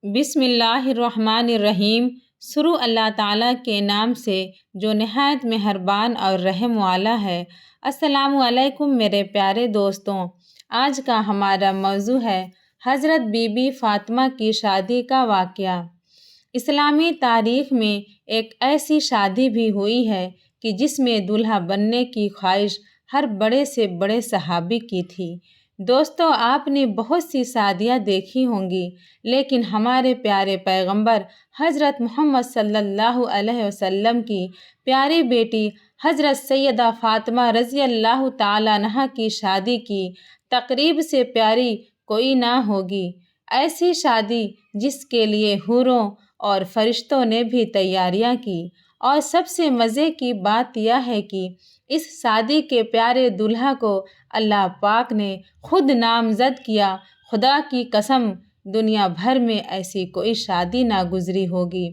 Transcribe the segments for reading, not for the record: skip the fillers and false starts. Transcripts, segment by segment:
بسم اللہ الرحمن الرحیم۔ شروع اللہ تعالیٰ کے نام سے جو نہایت مہربان اور رحم والا ہے۔ السلام علیکم میرے پیارے دوستوں، آج کا ہمارا موضوع ہے حضرت بی بی فاطمہ کی شادی کا واقعہ۔ اسلامی تاریخ میں ایک ایسی شادی بھی ہوئی ہے کہ جس میں دولہا بننے کی خواہش ہر بڑے سے بڑے صحابی کی تھی۔ دوستو، آپ نے بہت سی شادیاں دیکھی ہوں گی، لیکن ہمارے پیارے پیغمبر حضرت محمد صلی اللہ علیہ وسلم کی پیاری بیٹی حضرت سیدہ فاطمہ رضی اللہ تعالیٰ عنہا کی شادی کی تقریب سے پیاری کوئی نہ ہوگی۔ ایسی شادی جس کے لیے حوروں اور فرشتوں نے بھی تیاریاں کی، اور سب سے مزے کی بات یہ ہے کہ اس شادی کے پیارے دولہا کو اللہ پاک نے خود نامزد کیا۔ خدا کی قسم، دنیا بھر میں ایسی کوئی شادی نہ گزری ہوگی۔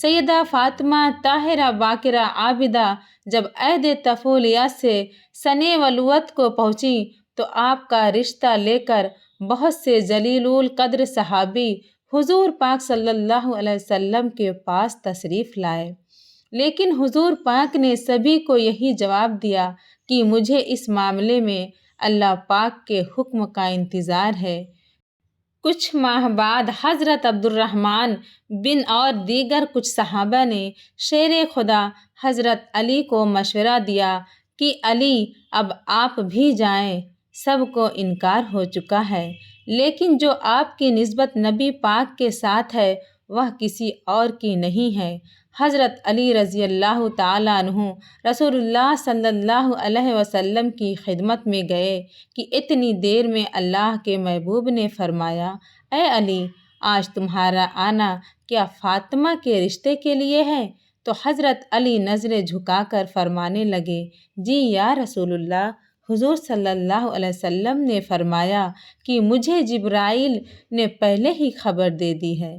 سیدہ فاطمہ طاہرہ باقرہ عابدہ جب عہد طفولیت سے سن ولوت کو پہنچی تو آپ کا رشتہ لے کر بہت سے جلیل القدر صحابی حضور پاک صلی اللہ علیہ وسلم کے پاس تشریف لائے، لیکن حضور پاک نے سبھی کو یہی جواب دیا کہ مجھے اس معاملے میں اللہ پاک کے حکم کا انتظار ہے۔ کچھ ماہ بعد حضرت عبد الرحمن بن اور دیگر کچھ صحابہ نے شیر خدا حضرت علی کو مشورہ دیا کہ علی، اب آپ بھی جائیں، سب کو انکار ہو چکا ہے، لیکن جو آپ کی نسبت نبی پاک کے ساتھ ہے وہ کسی اور کی نہیں ہے۔ حضرت علی رضی اللہ تعالیٰ عنہ رسول اللہ صلی اللہ علیہ وسلم کی خدمت میں گئے کہ اتنی دیر میں اللہ کے محبوب نے فرمایا، اے علی، آج تمہارا آنا کیا فاطمہ کے رشتے کے لیے ہے؟ تو حضرت علی نظریں جھکا کر فرمانے لگے، جی یا رسول اللہ، حضور صلی اللہ علیہ وسلم نے فرمایا کہ مجھے جبرائیل نے پہلے ہی خبر دے دی ہے۔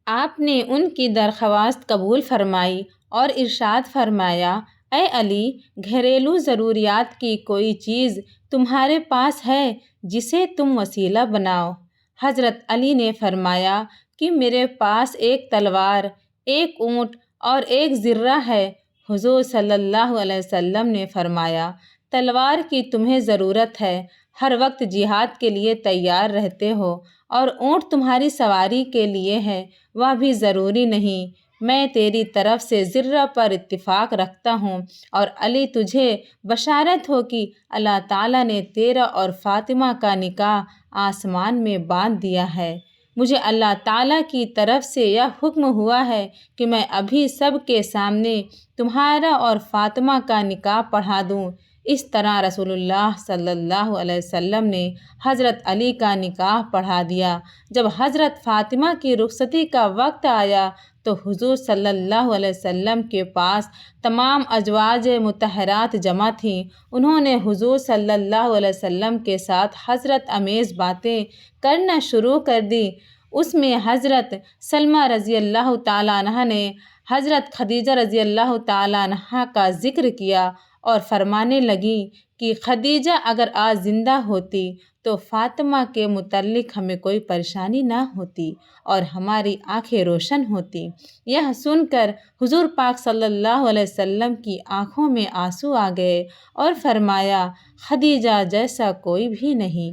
آپ نے ان کی درخواست قبول فرمائی اور ارشاد فرمایا، اے علی، گھریلو ضروریات کی کوئی چیز تمہارے پاس ہے جسے تم وسیلہ بناؤ؟ حضرت علی نے فرمایا کہ میرے پاس ایک تلوار، ایک اونٹ اور ایک زرہ ہے۔ حضور صلی اللہ علیہ وسلم نے فرمایا، تلوار کی تمہیں ضرورت ہے، ہر وقت جہاد کے لیے تیار رہتے ہو، اور اونٹ تمہاری سواری کے لیے ہے، وہ بھی ضروری نہیں۔ میں تیری طرف سے زرہ پر اتفاق رکھتا ہوں، اور علی، تجھے بشارت ہو کہ اللہ تعالیٰ نے تیرا اور فاطمہ کا نکاح آسمان میں باندھ دیا ہے۔ مجھے اللہ تعالیٰ کی طرف سے یہ حکم ہوا ہے کہ میں ابھی سب کے سامنے تمہارا اور فاطمہ کا نکاح پڑھا دوں۔ اس طرح رسول اللہ صلی اللہ علیہ وسلم نے حضرت علی کا نکاح پڑھا دیا۔ جب حضرت فاطمہ کی رخصتی کا وقت آیا تو حضور صلی اللہ علیہ وسلم کے پاس تمام ازواج مطہرات جمع تھیں۔ انہوں نے حضور صلی اللہ علیہ وسلم کے ساتھ حضرت امیز باتیں کرنا شروع کر دی۔ اس میں حضرت سلمہ رضی اللہ تعالیٰ عنہ نے حضرت خدیجہ رضی اللہ تعالیٰ عنہ کا ذکر کیا اور فرمانے لگی کہ خدیجہ اگر آج زندہ ہوتی تو فاطمہ کے متعلق ہمیں کوئی پریشانی نہ ہوتی اور ہماری آنکھیں روشن ہوتی۔ یہ سن کر حضور پاک صلی اللہ علیہ وسلم کی آنکھوں میں آنسو آ گئے اور فرمایا، خدیجہ جیسا کوئی بھی نہیں۔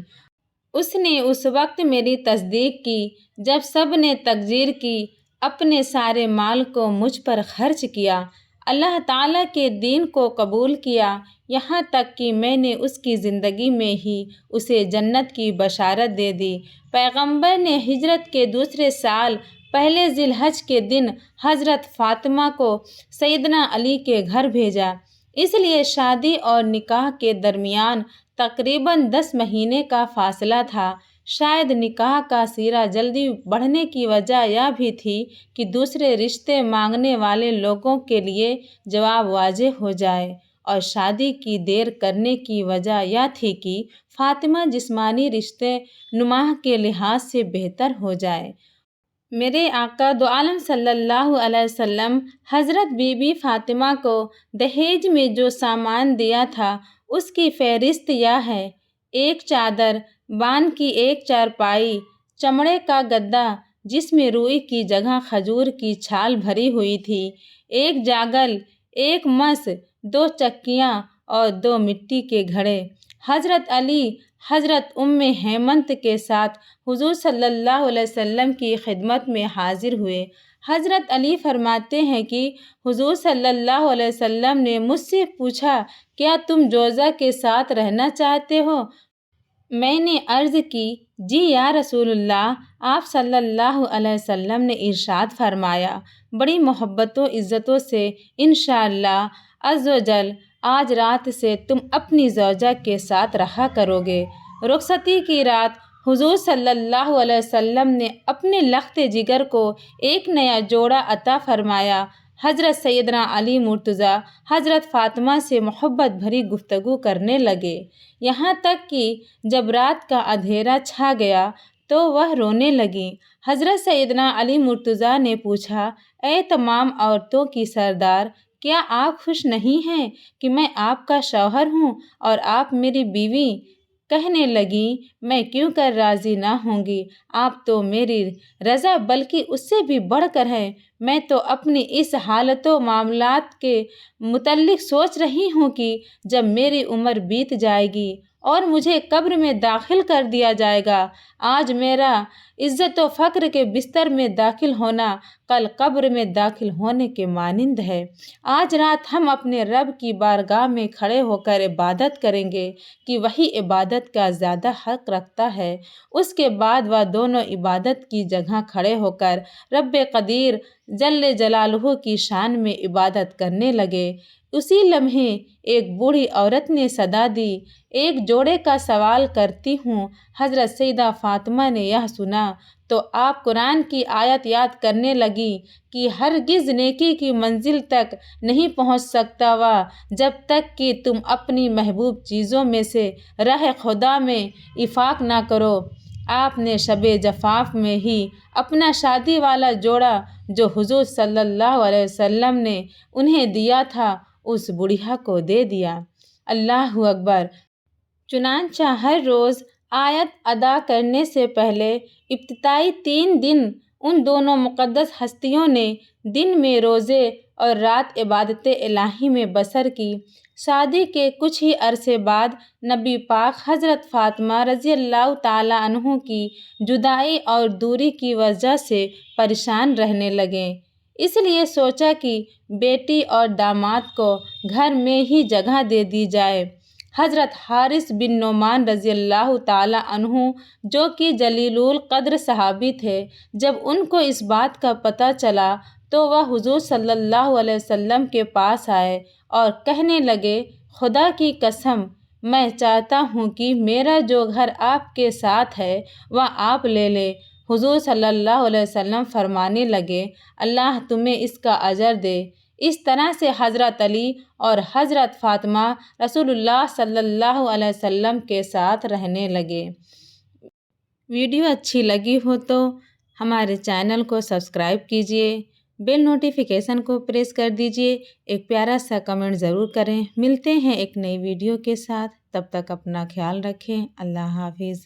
اس نے اس وقت میری تصدیق کی جب سب نے تکبیر کی، اپنے سارے مال کو مجھ پر خرچ کیا، اللہ تعالیٰ کے دین کو قبول کیا، یہاں تک کہ میں نے اس کی زندگی میں ہی اسے جنت کی بشارت دے دی۔ پیغمبر نے ہجرت کے دوسرے سال پہلے ذی الحج کے دن حضرت فاطمہ کو سیدنا علی کے گھر بھیجا، اس لیے شادی اور نکاح کے درمیان تقریباً 10 مہینے کا فاصلہ تھا۔ شاید نکاح کا سیرہ جلدی بڑھنے کی وجہ یہ بھی تھی کہ دوسرے رشتے مانگنے والے لوگوں کے لیے جواب واضح ہو جائے، اور شادی کی دیر کرنے کی وجہ یہ تھی کہ فاطمہ جسمانی رشتے نماح کے لحاظ سے بہتر ہو جائے۔ میرے آقا دو عالم صلی اللہ علیہ وسلم حضرت بی بی فاطمہ کو دہیج میں جو سامان دیا تھا اس کی فہرست یہ ہے: ایک چادر، بان کی ایک چارپائی، چمڑے کا گدا، جس میں روئی کی جگہ کھجور کی چھال بھری ہوئی تھی، ایک جاگل، ایک مس، 2 چکیاں اور 2 مٹی کے گھڑے۔ حضرت علی حضرت ہیمنت کے ساتھ حضور صلی اللہ علیہ وسلم کی خدمت میں حاضر ہوئے۔ حضرت علی فرماتے ہیں کہ حضور صلی اللہ علیہ وسلم نے مجھ سے پوچھا، کیا تم جوزہ کے ساتھ رہنا چاہتے ہو؟ میں نے عرض کی، جی یا رسول اللہ۔ آپ صلی اللہ علیہ وسلم نے ارشاد فرمایا، بڑی محبت و عزتوں سے انشاءاللہ عز و جل آج رات سے تم اپنی زوجہ کے ساتھ رہا کرو گے۔ رخصتی کی رات حضور صلی اللہ علیہ وسلم نے اپنے لخت جگر کو ایک نیا جوڑا عطا فرمایا۔ حضرت سیدنا علی مرتضیٰ حضرت فاطمہ سے محبت بھری گفتگو کرنے لگے، یہاں تک کہ جب رات کا اندھیرا چھا گیا تو وہ رونے لگیں۔ حضرت سیدنا علی مرتضیٰ نے پوچھا، اے تمام عورتوں کی سردار، کیا آپ خوش نہیں ہیں کہ میں آپ کا شوہر ہوں اور آپ میری بیوی؟ کہنے لگیں، میں کیوں کر راضی نہ ہوں گی، آپ تو میری رضا بلکہ اس سے بھی بڑھ کر ہیں۔ میں تو اپنی اس حالت و معاملات کے متعلق سوچ رہی ہوں کہ جب میری عمر بیت جائے گی اور مجھے قبر میں داخل کر دیا جائے گا، آج میرا عزت و فخر کے بستر میں داخل ہونا کل قبر میں داخل ہونے کے مانند ہے۔ آج رات ہم اپنے رب کی بارگاہ میں کھڑے ہو کر عبادت کریں گے کہ وہی عبادت کا زیادہ حق رکھتا ہے۔ اس کے بعد وہ دونوں عبادت کی جگہ کھڑے ہو کر رب قدیر جل جلالہ کی شان میں عبادت کرنے لگے۔ اسی لمحے ایک بوڑھی عورت نے صدا دی، ایک جوڑے کا سوال کرتی ہوں۔ حضرت سیدہ فاطمہ نے یہ سنا تو آپ قرآن کی آیت یاد کرنے لگی کہ ہرگز نیکی کی منزل تک نہیں پہنچ سکتا وہ جب تک کہ تم اپنی محبوب چیزوں میں سے راہ خدا میں انفاق نہ کرو۔ آپ نے شب زفاف میں ہی اپنا شادی والا جوڑا جو حضور صلی اللہ علیہ وسلم نے انہیں دیا تھا اس بڑھیا کو دے دیا۔ اللہ اکبر۔ چنانچہ ہر روز آیت ادا کرنے سے پہلے ابتدائی 3 دن ان دونوں مقدس ہستیوں نے دن میں روزے اور رات عبادت الہی میں بسر کی۔ شادی کے کچھ ہی عرصے بعد نبی پاک حضرت فاطمہ رضی اللہ تعالیٰ عنہ کی جدائی اور دوری کی وجہ سے پریشان رہنے لگیں، اس لیے سوچا کہ بیٹی اور داماد کو گھر میں ہی جگہ دے دی جائے۔ حضرت حارث بن نعمان رضی اللہ تعالیٰ عنہ جو کہ جلیل القدر صحابی تھے، جب ان کو اس بات کا پتہ چلا تو وہ حضور صلی اللہ علیہ وسلم کے پاس آئے اور کہنے لگے، خدا کی قسم میں چاہتا ہوں کہ میرا جو گھر آپ کے ساتھ ہے وہ آپ لے لیں۔ حضور صلی اللہ علیہ وسلم فرمانے لگے، اللہ تمہیں اس کا اجر دے۔ اس طرح سے حضرت علی اور حضرت فاطمہ رسول اللہ صلی اللہ علیہ وسلم کے ساتھ رہنے لگے۔ ویڈیو اچھی لگی ہو تو ہمارے چینل کو سبسکرائب کیجیے، بیل نوٹیفیکیشن کو پریس کر دیجیے، ایک پیارا سا کمنٹ ضرور کریں۔ ملتے ہیں ایک نئی ویڈیو کے ساتھ، تب تک اپنا خیال رکھیں۔ اللہ حافظ۔